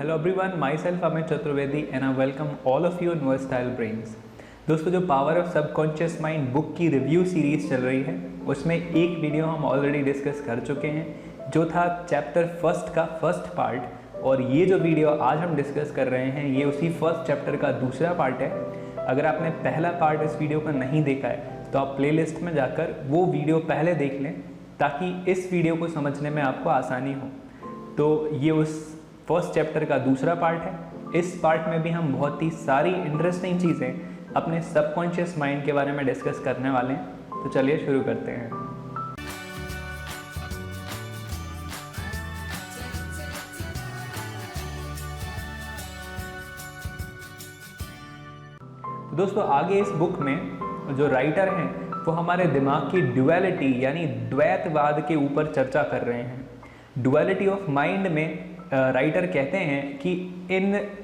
Hello everyone, myself Amit Chaturvedi and I welcome all of you in Versatile Brains। दोस्तों, जो power of subconscious mind book की review series चल रही है उसमें एक वीडियो हम ऑलरेडी डिस्कस कर चुके हैं जो था चैप्टर फर्स्ट का फर्स्ट पार्ट, और ये जो वीडियो आज हम डिस्कस कर रहे हैं ये उसी फर्स्ट चैप्टर का दूसरा पार्ट है। अगर आपने पहला पार्ट इस वीडियो का नहीं देखा है तो आप प्लेलिस्ट में जाकर वो वीडियो पहले देख लें ताकि इस वीडियो को समझने में आपको आसानी हो। तो ये उस फर्स्ट चैप्टर का दूसरा पार्ट है। इस पार्ट में भी हम बहुत ही सारी इंटरेस्टिंग चीज़ें अपने सबकॉन्शियस माइंड के बारे में डिस्कस करने वाले हैं। तो चलिए शुरू करते हैं। तो दोस्तों, आगे इस बुक में जो राइटर हैं वो हमारे दिमाग की ड्युअलिटी यानी द्वैतवाद के ऊपर चर्चा कर रहे हैं। ड्युअलिटी ऑफ माइंड में राइटर कहते हैं कि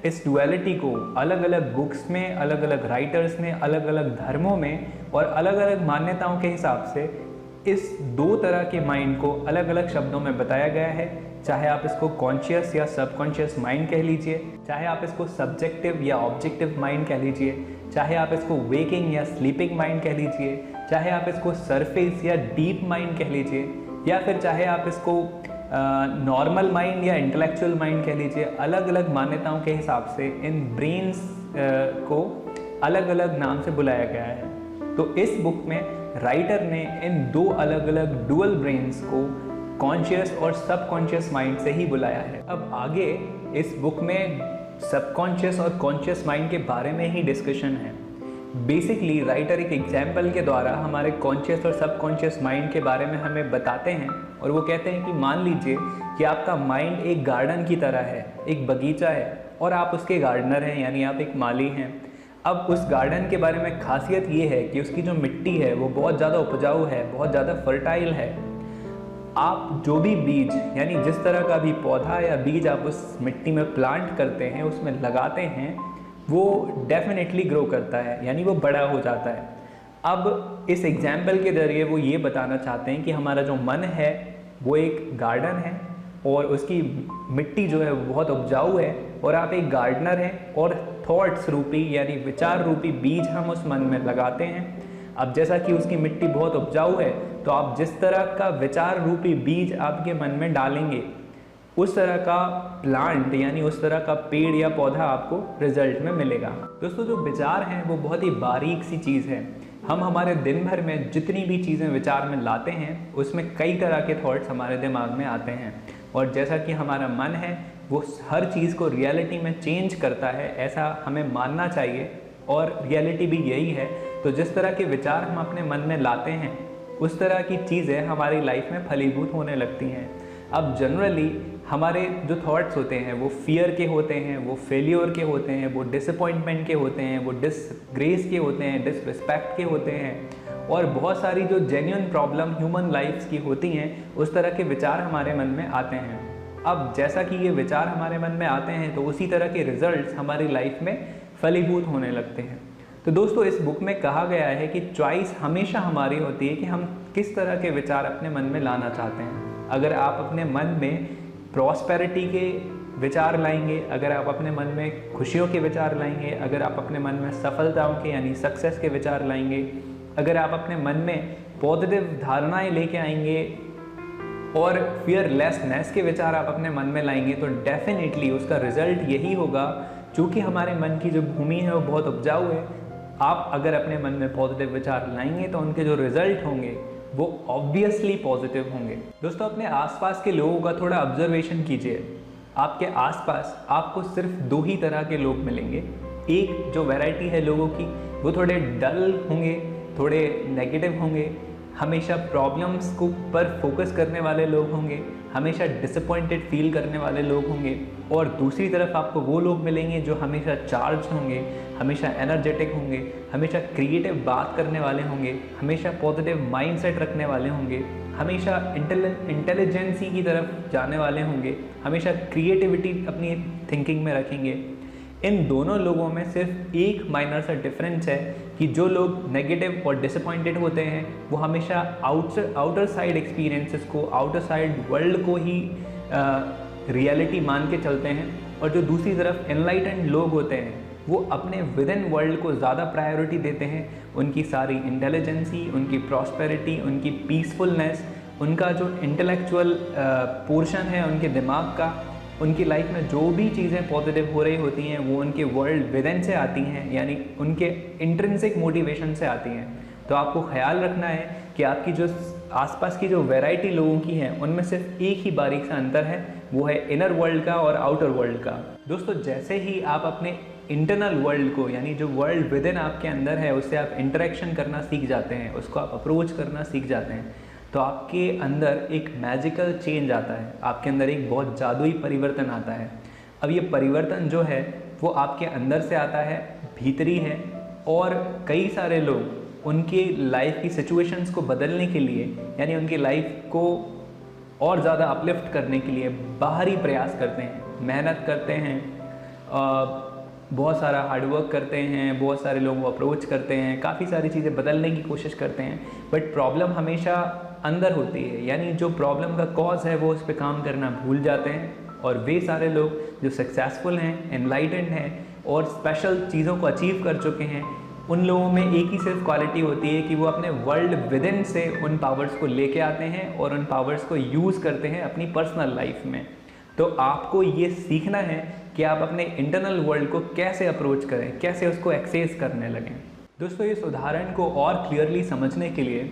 इस ड्युअलिटी को अलग अलग बुक्स में, अलग अलग राइटर्स ने, अलग अलग धर्मों में और अलग अलग मान्यताओं के हिसाब से इस दो तरह के माइंड को अलग अलग शब्दों में बताया गया है। चाहे आप इसको कॉन्शियस या सबकॉन्शियस माइंड कह लीजिए, चाहे आप इसको सब्जेक्टिव या ऑब्जेक्टिव माइंड कह लीजिए, चाहे आप इसको वेकिंग या स्लीपिंग माइंड कह लीजिए, चाहे आप इसको सरफेस या डीप माइंड कह लीजिए, या फिर चाहे आप इसको नॉर्मल माइंड या इंटेलेक्चुअल माइंड कह लीजिए। अलग अलग मान्यताओं के हिसाब से इन ब्रेन्स को अलग अलग नाम से बुलाया गया है। तो इस बुक में राइटर ने इन दो अलग अलग डुअल ब्रेन्स को कॉन्शियस और सबकॉन्शियस माइंड से ही बुलाया है। अब आगे इस बुक में सबकॉन्शियस और कॉन्शियस माइंड के बारे में ही डिस्कशन है। बेसिकली राइटर एक एग्जाम्पल के द्वारा हमारे कॉन्शियस और सबकॉन्शियस माइंड के बारे में हमें बताते हैं, और वो कहते हैं कि मान लीजिए कि आपका माइंड एक गार्डन की तरह है, एक बगीचा है, और आप उसके गार्डनर हैं यानी आप एक माली हैं। अब उस गार्डन के बारे में खासियत ये है कि उसकी जो मिट्टी है वो बहुत ज़्यादा उपजाऊ है, बहुत ज़्यादा फर्टाइल है। आप जो भी बीज यानी जिस तरह का भी पौधा या बीज आप उस मिट्टी में प्लांट करते हैं, उसमें लगाते हैं, वो डेफिनेटली ग्रो करता है यानी वो बड़ा हो जाता है। अब इस एग्जाम्पल के ज़रिए वो ये बताना चाहते हैं कि हमारा जो मन है वो एक गार्डन है और उसकी मिट्टी जो है वो बहुत उपजाऊ है, और आप एक गार्डनर हैं और थॉट्स रूपी यानी विचार रूपी बीज हम उस मन में लगाते हैं। अब जैसा कि उसकी मिट्टी बहुत उपजाऊ है तो आप जिस तरह का विचार रूपी बीज आपके मन में डालेंगे उस तरह का प्लांट यानी उस तरह का पेड़ या पौधा आपको रिजल्ट में मिलेगा। दोस्तों, जो विचार हैं वो बहुत ही बारीक सी चीज़ है। हम हमारे दिन भर में जितनी भी चीज़ें विचार में लाते हैं उसमें कई तरह के थॉट्स हमारे दिमाग में आते हैं, और जैसा कि हमारा मन है वो हर चीज़ को रियलिटी में चेंज करता है, ऐसा हमें मानना चाहिए, और रियलिटी भी यही है। तो जिस तरह के विचार हम अपने मन में लाते हैं उस तरह की चीज़ें हमारी लाइफ में फलीभूत होने लगती हैं। अब जनरली हमारे जो थॉट्स होते हैं वो फियर के होते हैं, वो फेलियर के होते हैं, वो डिसअपॉइंटमेंट के होते हैं, वो डिसग्रेस के होते हैं, डिसरिस्पेक्ट के होते हैं, और बहुत सारी जो जेन्युइन प्रॉब्लम ह्यूमन लाइफ्स की होती हैं उस तरह के विचार हमारे मन में आते हैं। अब जैसा कि ये विचार हमारे मन में आते हैं तो उसी तरह के रिजल्ट्स हमारी लाइफ में फलीभूत होने लगते हैं। तो दोस्तों, इस बुक में कहा गया है कि चॉइस हमेशा हमारी होती है कि हम किस तरह के विचार अपने मन में लाना चाहते हैं। अगर आप अपने मन में प्रॉस्पेरिटी के विचार लाएंगे, अगर आप अपने मन में खुशियों के विचार लाएंगे, अगर आप अपने मन में सफलताओं के यानी सक्सेस के विचार लाएंगे, अगर आप अपने मन में पॉजिटिव धारणाएं लेके आएंगे और फियरलेसनेस के विचार आप अपने मन में लाएंगे, तो डेफिनेटली उसका रिजल्ट यही होगा। चूँकि हमारे मन की जो भूमि है वो बहुत उपजाऊ है, आप अगर अपने मन में पॉजिटिव विचार लाएंगे तो उनके जो रिजल्ट होंगे वो ऑब्वियसली पॉजिटिव होंगे। दोस्तों, अपने आसपास के लोगों का थोड़ा ऑब्जर्वेशन कीजिए। आपके आसपास आपको सिर्फ दो ही तरह के लोग मिलेंगे। एक जो वैरायटी है लोगों की वो थोड़े डल होंगे, थोड़े नेगेटिव होंगे, हमेशा प्रॉब्लम्स को पर फोकस करने वाले लोग होंगे, हमेशा डिसअपॉइंटेड फील करने वाले लोग होंगे, और दूसरी तरफ आपको वो लोग मिलेंगे जो हमेशा चार्ज होंगे, हमेशा एनर्जेटिक होंगे, हमेशा क्रिएटिव बात करने वाले होंगे, हमेशा पॉजिटिव माइंडसेट रखने वाले होंगे, हमेशा इंटेलिजेंसी की तरफ जाने वाले होंगे, हमेशा क्रिएटिविटी अपनी थिंकिंग में रखेंगे। इन दोनों लोगों में सिर्फ एक माइनर सा डिफरेंस है कि जो लोग नेगेटिव और डिसअपॉइंटेड होते हैं वो हमेशा आउटर साइड एक्सपीरियंसेस को, आउटर साइड वर्ल्ड को ही रियलिटी मान के चलते हैं, और जो दूसरी तरफ एनलाइटेंड लोग होते हैं वो अपने विद इन वर्ल्ड को ज़्यादा प्रायोरिटी देते हैं। उनकी सारी इंटेलिजेंसी, उनकी प्रॉस्पेरिटी, उनकी पीसफुलनेस, उनका जो इंटेलेक्चुअल पोर्शन है उनके दिमाग का, उनकी लाइफ में जो भी चीज़ें पॉजिटिव हो रही होती हैं वो उनके वर्ल्ड विद इन से आती हैं, यानी उनके इंट्रिंसिक मोटिवेशन से आती हैं। तो आपको ख्याल रखना है कि आपकी जो आसपास की जो वैरायटी लोगों की है उनमें सिर्फ एक ही बारीक सा अंतर है, वो है इनर वर्ल्ड का और आउटर वर्ल्ड का। दोस्तों, जैसे ही आप अपने इंटरनल वर्ल्ड को, यानी जो वर्ल्ड विद इन आपके अंदर है, उससे आप इंटरेक्शन करना सीख जाते हैं, उसको आप अप्रोच करना सीख जाते हैं, तो आपके अंदर एक मैजिकल चेंज आता है, आपके अंदर एक बहुत जादुई परिवर्तन आता है। अब ये परिवर्तन जो है वो आपके अंदर से आता है, भीतरी है, और कई सारे लोग उनकी लाइफ की सिचुएशंस को बदलने के लिए, यानी उनकी लाइफ को और ज़्यादा अपलिफ्ट करने के लिए बाहरी प्रयास करते हैं, मेहनत करते हैं, बहुत सारा हार्डवर्क करते हैं, बहुत सारे लोगों को अप्रोच करते हैं, काफ़ी सारी चीज़ें बदलने की कोशिश करते हैं, बट प्रॉब्लम हमेशा अंदर होती है, यानी जो प्रॉब्लम का कॉज है वो उस पर काम करना भूल जाते हैं। और वे सारे लोग जो सक्सेसफुल हैं, एनलाइटेंड हैं और स्पेशल चीज़ों को अचीव कर चुके हैं, उन लोगों में एक ही सिर्फ क्वालिटी होती है कि वो अपने वर्ल्ड विद इन से उन पावर्स को लेके आते हैं और उन पावर्स को यूज़ करते हैं अपनी पर्सनल लाइफ में। तो आपको ये सीखना है कि आप अपने इंटरनल वर्ल्ड को कैसे अप्रोच करें, कैसे उसको एक्सेस करने लगें। दोस्तों, इस उदाहरण को और क्लियरली समझने के लिए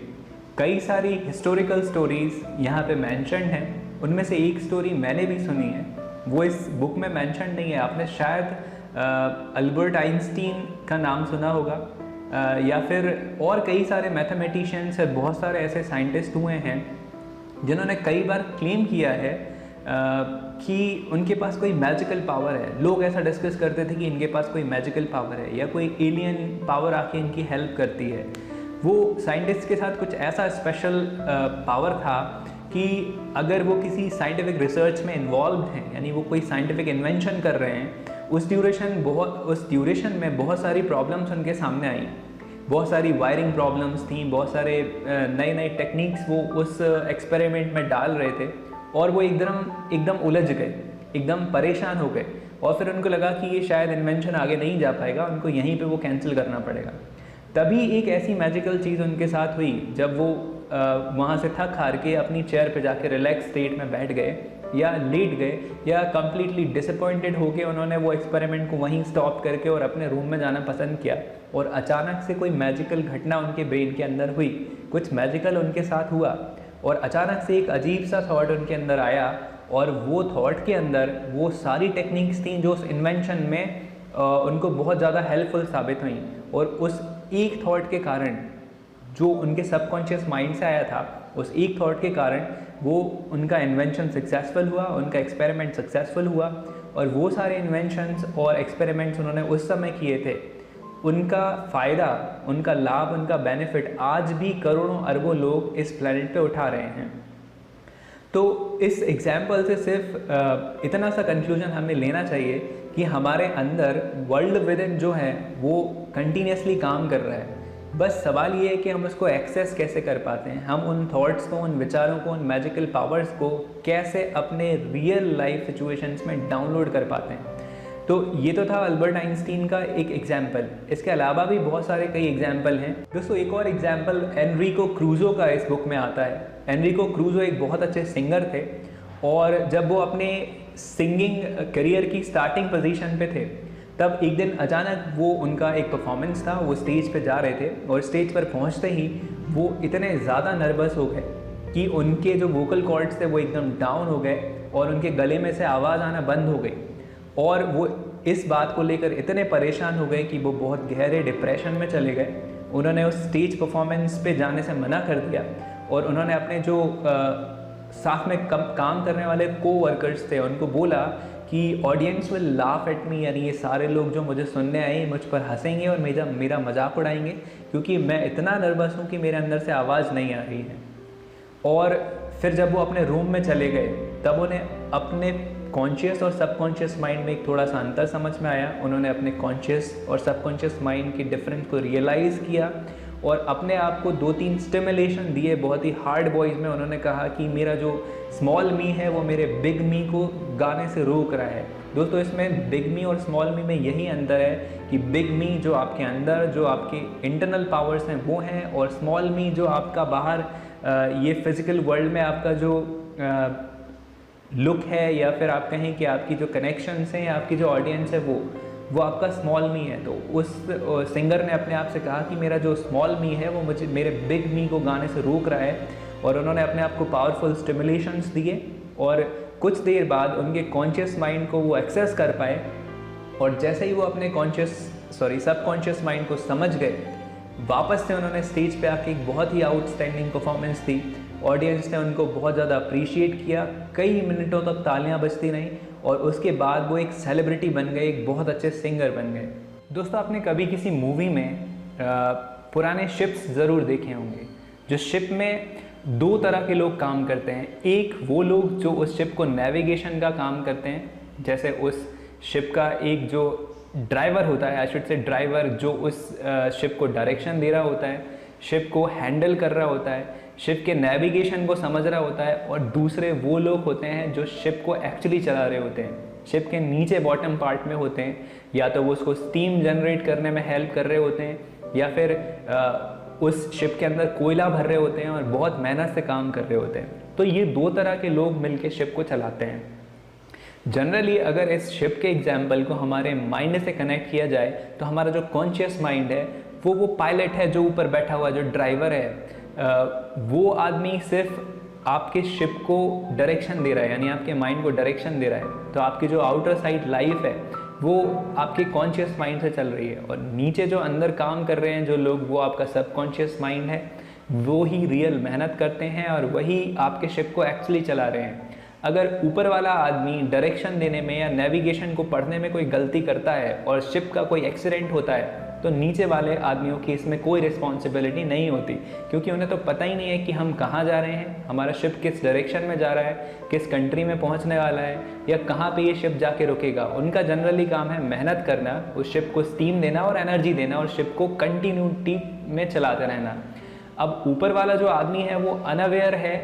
कई सारी हिस्टोरिकल स्टोरीज़ यहाँ पे मेंशन्ड हैं। उनमें से एक स्टोरी मैंने भी सुनी है, वो इस बुक में मेंशन नहीं है। आपने शायद अल्बर्ट आइंस्टीन का नाम सुना होगा, या फिर और कई सारे मैथमेटिशियंस, बहुत सारे ऐसे साइंटिस्ट हुए हैं जिन्होंने कई बार क्लेम किया है कि उनके पास कोई मैजिकल पावर है। लोग ऐसा डिस्कस करते थे कि इनके पास कोई मैजिकल पावर है या कोई एलियन पावर आके इनकी हेल्प करती है। वो साइंटिस्ट के साथ कुछ ऐसा स्पेशल पावर था कि अगर वो किसी साइंटिफिक रिसर्च में इन्वॉल्व हैं, यानी वो कोई साइंटिफिक इन्वेंशन कर रहे हैं, उस ड्यूरेशन में बहुत सारी प्रॉब्लम्स उनके सामने आई, बहुत सारी वायरिंग प्रॉब्लम्स थी, बहुत सारे नए नए टेक्निक्स वो उस एक्सपेरिमेंट में डाल रहे थे, और वो एकदम उलझ गए, एकदम परेशान हो गए, और फिर उनको लगा कि ये शायद इन्वेंशन आगे नहीं जा पाएगा, उनको यहीं पे वो कैंसिल करना पड़ेगा। तभी एक ऐसी मैजिकल चीज़ उनके साथ हुई, जब वो वहाँ से थक हार के अपनी चेयर पे जाके रिलैक्स स्टेट में बैठ गए या लेट गए, या कम्प्लीटली डिसअपॉइंटेड होके उन्होंने वो एक्सपेरिमेंट को वहीं स्टॉप करके और अपने रूम में जाना पसंद किया, और अचानक से कोई मैजिकल घटना उनके ब्रेन के अंदर हुई, कुछ मैजिकल उनके साथ हुआ, और अचानक से एक अजीब सा थॉट उनके अंदर आया, और वो थॉट के अंदर वो सारी टेक्निक्स थी जो उस इन्वेंशन में उनको बहुत ज़्यादा हेल्पफुल साबित हुई। और उस एक थॉट के कारण, जो उनके सबकॉन्शियस माइंड से आया था, उस एक थॉट के कारण वो उनका इन्वेंशन सक्सेसफुल हुआ, उनका एक्सपेरिमेंट सक्सेसफुल हुआ, और वो सारे इन्वेंशंस और एक्सपेरिमेंट्स उन्होंने उस समय किए थे, उनका फ़ायदा, उनका लाभ, उनका बेनिफिट आज भी करोड़ों अरबों लोग इस प्लैनेट पे उठा रहे हैं। तो इस एग्जाम्पल से सिर्फ इतना सा कंक्लूजन हमें लेना चाहिए कि हमारे अंदर वर्ल्ड विद इन जो है वो कंटिन्यूसली काम कर रहा है। बस सवाल ये है कि हम उसको एक्सेस कैसे कर पाते हैं, हम उन थॉट्स को, उन विचारों को, उन मैजिकल पावर्स को कैसे अपने रियल लाइफ सिचुएशंस में डाउनलोड कर पाते हैं। तो ये तो था अल्बर्ट आइंस्टीन का एक एग्जाम्पल। इसके अलावा भी बहुत सारे कई एग्जाम्पल हैं। दोस्तों, एक और एग्जाम्पल एनरिको क्रूजो का इस बुक में आता है। एनरिको क्रूजो एक बहुत अच्छे सिंगर थे, और जब वो अपने सिंगिंग करियर की स्टार्टिंग पोजीशन पे थे, तब एक दिन अचानक वो उनका एक परफॉर्मेंस था, वो स्टेज पे जा रहे थे, और स्टेज पर पहुंचते ही वो इतने ज़्यादा नर्वस हो गए कि उनके जो वोकल कॉर्ड्स थे वो एकदम डाउन हो गए, और उनके गले में से आवाज़ आना बंद हो गई, और वो इस बात को लेकर इतने परेशान हो गए कि वो बहुत गहरे डिप्रेशन में चले गए। उन्होंने उस स्टेज परफॉर्मेंस पे जाने से मना कर दिया, और उन्होंने अपने जो साथ में काम करने वाले को-वर्कर्स थे उनको बोला कि audience will laugh at me, यानी ये सारे लोग जो मुझे सुनने आए मुझ पर हंसेंगे और मेरा मजाक उड़ाएंगे, क्योंकि मैं इतना नर्वस हूँ कि मेरे अंदर से आवाज़ नहीं आ रही है। और फिर जब वो अपने रूम में चले गए, तब उन्हें अपने कॉन्शियस और सबकॉन्शियस माइंड में एक थोड़ा सा अंतर समझ में आया। उन्होंने अपने कॉन्शियस और सबकॉन्शियस माइंड की डिफरेंस को रियलाइज़ किया, और अपने आप को 2-3 स्टिमुलेशन दिए बहुत ही हार्ड वॉइस में। उन्होंने कहा कि मेरा जो स्मॉल मी है वो मेरे बिग मी को गाने से रोक रहा है, दोस्तों इसमें बिग मी और स्मॉल मी में यही अंतर है कि बिग मी जो आपके अंदर जो आपके इंटरनल पावर्स हैं वो हैं, और स्मॉल मी जो आपका बाहर ये फिजिकल वर्ल्ड में आपका जो लुक है, या फिर आप कहें कि आपकी जो कनेक्शंस हैं या आपकी जो ऑडियंस है वो आपका स्मॉल मी है। तो उस सिंगर ने अपने आप से कहा कि मेरा जो स्मॉल मी है वो मुझे मेरे बिग मी को गाने से रोक रहा है, और उन्होंने अपने आप को पावरफुल स्टिमुलेशंस दिए, और कुछ देर बाद उनके कॉन्शियस माइंड को वो एक्सेस कर पाए, और जैसे ही वो अपने सबकॉन्शियस माइंड को समझ गए, वापस से उन्होंने स्टेज पे आके एक बहुत ही आउटस्टैंडिंग परफॉर्मेंस दी। ऑडियंस ने उनको बहुत ज़्यादा अप्रिशिएट किया, कई मिनटों तक तालियां बजती रहीं, और उसके बाद वो एक सेलिब्रिटी बन गए, एक बहुत अच्छे सिंगर बन गए। दोस्तों आपने कभी किसी मूवी में पुराने शिप्स ज़रूर देखे होंगे, जो शिप में दो तरह के लोग काम करते हैं। एक वो लोग जो उस शिप को नेविगेशन का काम करते हैं, जैसे उस शिप का एक जो ड्राइवर होता है, आई शुड से ड्राइवर, जो उस शिप को डायरेक्शन दे रहा होता है, शिप को हैंडल कर रहा होता है, शिप के नेविगेशन को समझ रहा होता है, और दूसरे वो लोग होते हैं जो शिप को एक्चुअली चला रहे होते हैं, शिप के नीचे बॉटम पार्ट में होते हैं, या तो वो उसको स्टीम जनरेट करने में हेल्प कर रहे होते हैं, या फिर उस शिप के अंदर कोयला भर रहे होते हैं और बहुत मेहनत से काम कर रहे होते हैं। तो ये दो तरह के लोग मिलके शिप को चलाते हैं। जनरली अगर इस शिप के एग्जाम्पल को हमारे माइंड से कनेक्ट किया जाए, तो हमारा जो कॉन्शियस माइंड है वो पायलट है, जो ऊपर बैठा हुआ जो ड्राइवर है, वो आदमी सिर्फ आपके शिप को डायरेक्शन दे रहा है, यानी आपके माइंड को डायरेक्शन दे रहा है। तो आपकी जो आउटर साइड लाइफ है वो आपके कॉन्शियस माइंड से चल रही है, और नीचे जो अंदर काम कर रहे हैं जो लोग, वो आपका सबकॉन्शियस माइंड है, वो ही रियल मेहनत करते हैं और वही आपके शिप को एक्चुअली चला रहे हैं। अगर ऊपर वाला आदमी डायरेक्शन देने में या नेविगेशन को पढ़ने में कोई गलती करता है और शिप का कोई एक्सीडेंट होता है, तो नीचे वाले आदमियों की इसमें कोई रिस्पॉन्सिबिलिटी नहीं होती, क्योंकि उन्हें तो पता ही नहीं है कि हम कहाँ जा रहे हैं, हमारा शिप किस डायरेक्शन में जा रहा है, किस कंट्री में पहुँचने वाला है, या कहाँ पे ये शिप जाके रुकेगा। उनका जनरली काम है मेहनत करना, उस शिप को स्टीम देना और एनर्जी देना, और शिप को कंटिन्यूटी में चलाते रहना। अब ऊपर वाला जो आदमी है वो अनअवेयर है,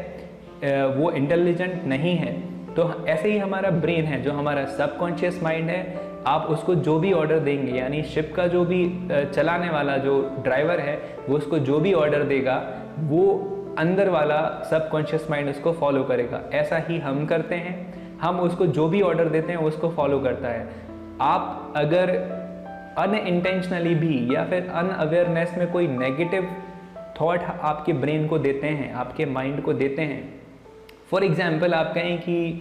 वो इंटेलिजेंट नहीं है। तो ऐसे ही हमारा ब्रेन है, जो हमारा सबकॉन्शियस माइंड है, आप उसको जो भी ऑर्डर देंगे, यानी शिप का जो भी चलाने वाला जो ड्राइवर है, वो उसको जो भी ऑर्डर देगा, वो अंदर वाला सबकॉन्शियस माइंड उसको फॉलो करेगा। ऐसा ही हम करते हैं, हम उसको जो भी ऑर्डर देते हैं उसको फॉलो करता है। आप अगर अनइंटेंशनली भी या फिर अनअवेयरनेस में कोई नेगेटिव थॉट आपके ब्रेन को देते हैं, आपके माइंड को देते हैं, फॉर एग्ज़ाम्पल आप कहें कि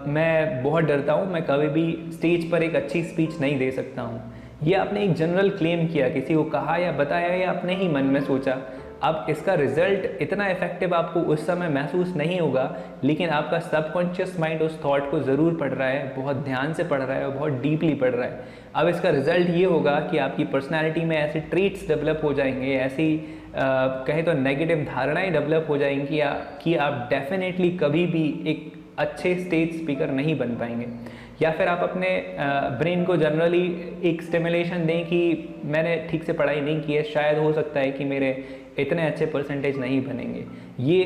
मैं बहुत डरता हूँ, मैं कभी भी स्टेज पर एक अच्छी स्पीच नहीं दे सकता हूँ, ये आपने एक जनरल क्लेम किया, किसी को कहा या बताया या अपने ही मन में सोचा। अब इसका रिजल्ट इतना इफेक्टिव आपको उस समय महसूस नहीं होगा, लेकिन आपका सबकॉन्शियस माइंड उस थॉट को ज़रूर पढ़ रहा है, बहुत ध्यान से पढ़ रहा है और बहुत डीपली पढ़ रहा है। अब इसका रिजल्ट ये होगा कि आपकी पर्सनैलिटी में ऐसे ट्रेट्स डेवलप हो जाएंगे, ऐसी कहें तो नेगेटिव धारणाएं डेवलप हो जाएंगी कि आप डेफिनेटली कभी भी एक अच्छे स्टेज स्पीकर नहीं बन पाएंगे। या फिर आप अपने ब्रेन को जनरली एक स्टिमुलेशन दें कि मैंने ठीक से पढ़ाई नहीं की है, शायद हो सकता है कि मेरे इतने अच्छे परसेंटेज नहीं बनेंगे। ये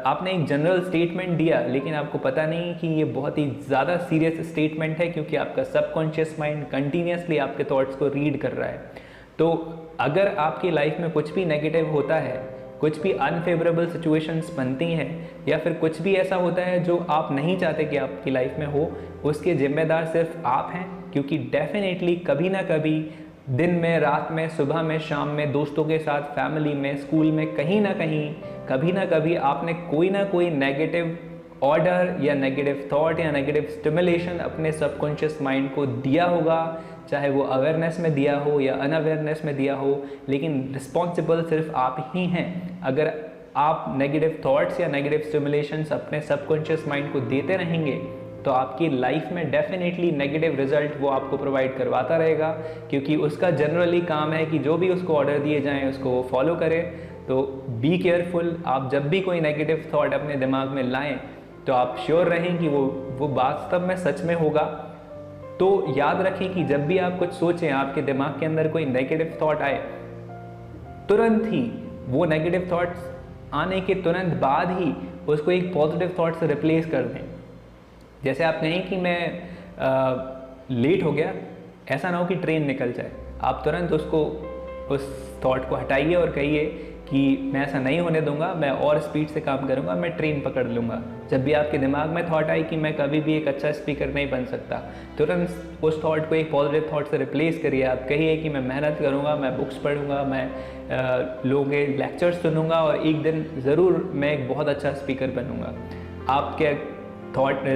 आपने एक जनरल स्टेटमेंट दिया, लेकिन आपको पता नहीं कि ये बहुत ही ज़्यादा सीरियस स्टेटमेंट है, क्योंकि आपका सबकॉन्शियस माइंड कंटिन्यूसली आपके थॉट्स को रीड कर रहा है। तो अगर आपकी लाइफ में कुछ भी नेगेटिव होता है, कुछ भी अनफेवरेबल सिचुएशंस बनती हैं, या फिर कुछ भी ऐसा होता है जो आप नहीं चाहते कि आपकी लाइफ में हो, उसके जिम्मेदार सिर्फ आप हैं। क्योंकि डेफिनेटली कभी ना कभी दिन में, रात में, सुबह में, शाम में, दोस्तों के साथ, फैमिली में, स्कूल में, कहीं ना कहीं, कभी ना कभी आपने कोई ना कोई नेगेटिव ऑर्डर या नेगेटिव थॉट या नेगेटिव स्टिमुलेशन अपने सबकॉन्शियस माइंड को दिया होगा, चाहे वो अवेयरनेस में दिया हो या अनअवेयरनेस में दिया हो, लेकिन रिस्पॉन्सिबल सिर्फ आप ही हैं। अगर आप नेगेटिव थॉट्स या नेगेटिव स्टिमुलेशंस अपने सबकॉन्शियस माइंड को देते रहेंगे, तो आपकी लाइफ में डेफिनेटली नेगेटिव रिजल्ट वो आपको प्रोवाइड करवाता रहेगा, क्योंकि उसका जनरली काम है कि जो भी उसको ऑर्डर दिए जाएं उसको वो फॉलो करे। तो बी केयरफुल, आप जब भी कोई नेगेटिव थॉट अपने दिमाग में लाएं तो आप श्योर रहें कि वो वास्तव में सच में होगा। तो याद रखें कि जब भी आप कुछ सोचें, आपके दिमाग के अंदर कोई नेगेटिव थॉट आए, तुरंत ही वो नेगेटिव थॉट्स आने के तुरंत बाद ही उसको एक पॉजिटिव थॉट से रिप्लेस कर दें। जैसे आप कहें कि मैं लेट हो गया, ऐसा ना हो कि ट्रेन निकल जाए, आप तुरंत उस थॉट को हटाइए और कहिए कि मैं ऐसा नहीं होने दूंगा, मैं और स्पीड से काम करूंगा, मैं ट्रेन पकड़ लूँगा। जब भी आपके दिमाग में थॉट आई कि मैं कभी भी एक अच्छा स्पीकर नहीं बन सकता, तुरंत उस थॉट को एक पॉजिटिव थॉट से रिप्लेस करिए। आप कहिए कि मैं मेहनत करूँगा, मैं बुक्स पढ़ूँगा, मैं लोगों के लेक्चर्स सुनूँगा और एक दिन ज़रूर मैं एक बहुत अच्छा स्पीकर बनूँगा। आपके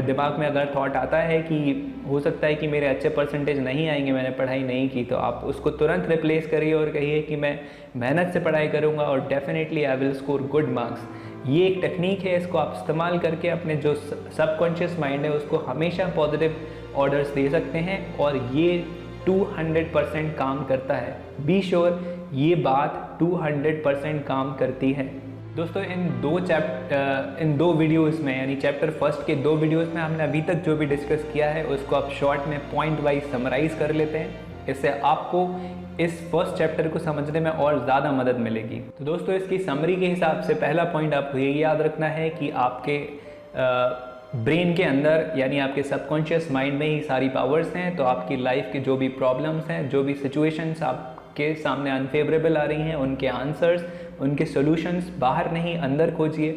दिमाग में अगर थॉट आता है कि हो सकता है कि मेरे अच्छे परसेंटेज नहीं आएंगे, मैंने पढ़ाई नहीं की, तो आप उसको तुरंत रिप्लेस करिए और कहिए कि मैं मेहनत से पढ़ाई करूँगा और definitely I will score good marks. ये एक टेक्निक है, इसको आप इस्तेमाल करके अपने जो सबकॉन्शियस माइंड है उसको हमेशा पॉजिटिव ऑर्डर्स दे सकते हैं और ये 200% काम करता है। बी श्योर ये बात 200% काम करती है। दोस्तों इन दो वीडियोस में, यानी चैप्टर फर्स्ट के 2 वीडियोस में हमने अभी तक जो भी डिस्कस किया है उसको आप शॉर्ट में पॉइंट वाइज समराइज़ कर लेते हैं। इससे आपको इस फर्स्ट चैप्टर को समझने में और ज़्यादा मदद मिलेगी। तो दोस्तों इसकी समरी के हिसाब से पहला पॉइंट आपको ये याद रखना है कि आपके ब्रेन के अंदर, यानी आपके सबकॉन्शियस माइंड में ही सारी पावर्स हैं। तो आपकी लाइफ के जो भी प्रॉब्लम्स हैं, जो भी सिचुएशंस आपके सामने अनफेवरेबल आ रही हैं, उनके आंसर्स, उनके सॉल्यूशंस बाहर नहीं अंदर खोजिए।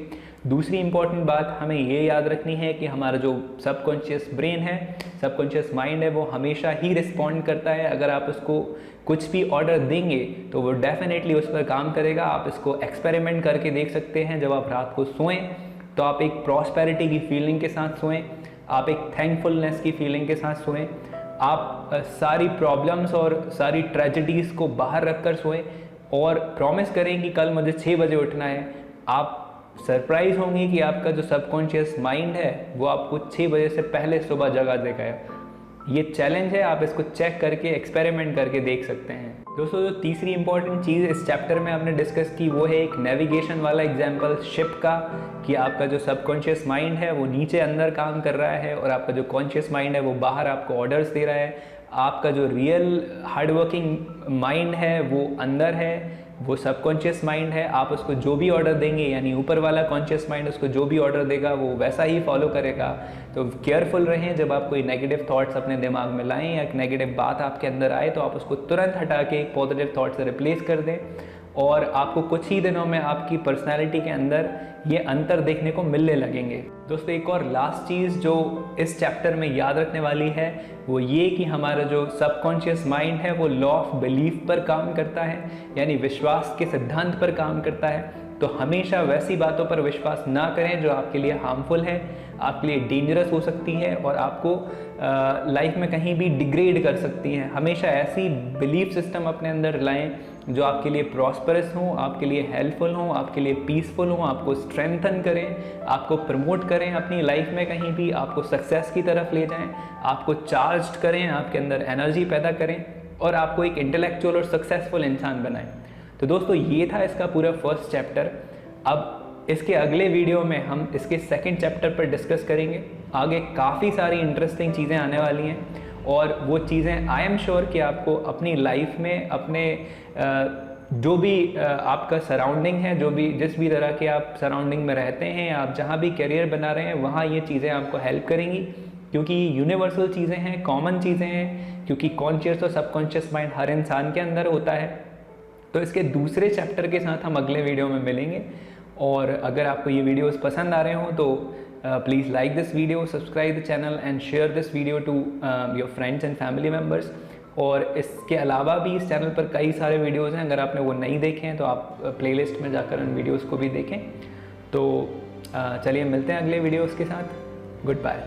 दूसरी इंपॉर्टेंट बात हमें ये याद रखनी है कि हमारा जो सबकॉन्शियस ब्रेन है, सबकॉन्शियस माइंड है, वो हमेशा ही रिस्पॉन्ड करता है। अगर आप उसको कुछ भी ऑर्डर देंगे तो वो डेफिनेटली उस पर काम करेगा। आप इसको एक्सपेरिमेंट करके देख सकते हैं। जब आप रात को सोएं तो आप एक प्रॉस्पेरिटी की फीलिंग के साथ सोएं, आप एक थैंकफुलनेस की फीलिंग के साथ सोएं, आप सारी प्रॉब्लम्स और सारी ट्रेजेडीज़ को बाहर रख कर सोएं और प्रॉमिस करें कि कल मुझे 6 बजे उठना है। आप सरप्राइज होंगे कि आपका जो सबकॉन्शियस माइंड है वो आपको 6 बजे से पहले सुबह जगा देगा। ये चैलेंज है, आप इसको चेक करके एक्सपेरिमेंट करके देख सकते हैं। दोस्तों जो तीसरी इंपॉर्टेंट चीज़ इस चैप्टर में हमने डिस्कस की वो है एक नेविगेशन वाला एग्जाम्पल शिप का, कि आपका जो सबकॉन्शियस माइंड है वो नीचे अंदर काम कर रहा है और आपका जो कॉन्शियस माइंड है वो बाहर आपको ऑर्डर्स दे रहा है। आपका जो रियल हार्डवर्किंग माइंड है वो अंदर है, वो सबकॉन्शियस माइंड है। आप उसको जो भी ऑर्डर देंगे, यानी ऊपर वाला कॉन्शियस माइंड उसको जो भी ऑर्डर देगा वो वैसा ही फॉलो करेगा। तो केयरफुल रहें, जब आप कोई नेगेटिव थॉट्स अपने दिमाग में लाएं या एक नेगेटिव बात आपके अंदर आए तो आप उसको तुरंत हटा के एक पॉजिटिव थॉट से रिप्लेस कर दें और आपको कुछ ही दिनों में आपकी पर्सनैलिटी के अंदर ये अंतर देखने को मिलने लगेंगे। दोस्तों एक और लास्ट चीज़ जो इस चैप्टर में याद रखने वाली है वो ये कि हमारा जो सबकॉन्शियस माइंड है वो लॉ ऑफ बिलीफ पर काम करता है, यानी विश्वास के सिद्धांत पर काम करता है। तो हमेशा वैसी बातों पर विश्वास ना करें जो आपके लिए हार्मफुल है, आपके लिए डेंजरस हो सकती है और आपको लाइफ में कहीं भी डिग्रेड कर सकती हैं। हमेशा ऐसी बिलीफ सिस्टम अपने अंदर लाएं जो आपके लिए प्रॉस्परस हों, आपके लिए हेल्पफुल हों, आपके लिए पीसफुल हों, आपको स्ट्रेंथन करें, आपको प्रमोट करें अपनी लाइफ में, कहीं भी आपको सक्सेस की तरफ ले जाएं, आपको चार्ज करें, आपके अंदर एनर्जी पैदा करें और आपको एक इंटेलेक्चुअल और सक्सेसफुल इंसान बनाएं। तो दोस्तों ये था इसका पूरा फर्स्ट चैप्टर। अब इसके अगले वीडियो में हम इसके सेकंड चैप्टर पर डिस्कस करेंगे। आगे काफ़ी सारी इंटरेस्टिंग चीज़ें आने वाली हैं और वो चीज़ें आई एम श्योर कि आपको अपनी लाइफ में, अपने जो भी आपका सराउंडिंग है, जो भी जिस भी तरह के आप सराउंडिंग में रहते हैं, आप जहाँ भी करियर बना रहे हैं वहाँ ये चीज़ें आपको हेल्प करेंगी, क्योंकि यूनिवर्सल चीज़ें हैं, कॉमन चीज़ें हैं, क्योंकि कॉन्शियस और सबकॉन्शियस माइंड हर इंसान के अंदर होता है। तो इसके दूसरे चैप्टर के साथ हम अगले वीडियो में मिलेंगे। और अगर आपको ये वीडियोस पसंद आ रहे हो तो please like this video, subscribe the channel and share this video to your friends and family members. और इसके अलावा भी इस चैनल पर कई सारे वीडियोस हैं, अगर आपने वो नहीं देखे हैं तो आप प्लेलिस्ट में जाकर उन वीडियोस को भी देखें। तो चलिए मिलते हैं अगले वीडियोस के साथ। Good bye.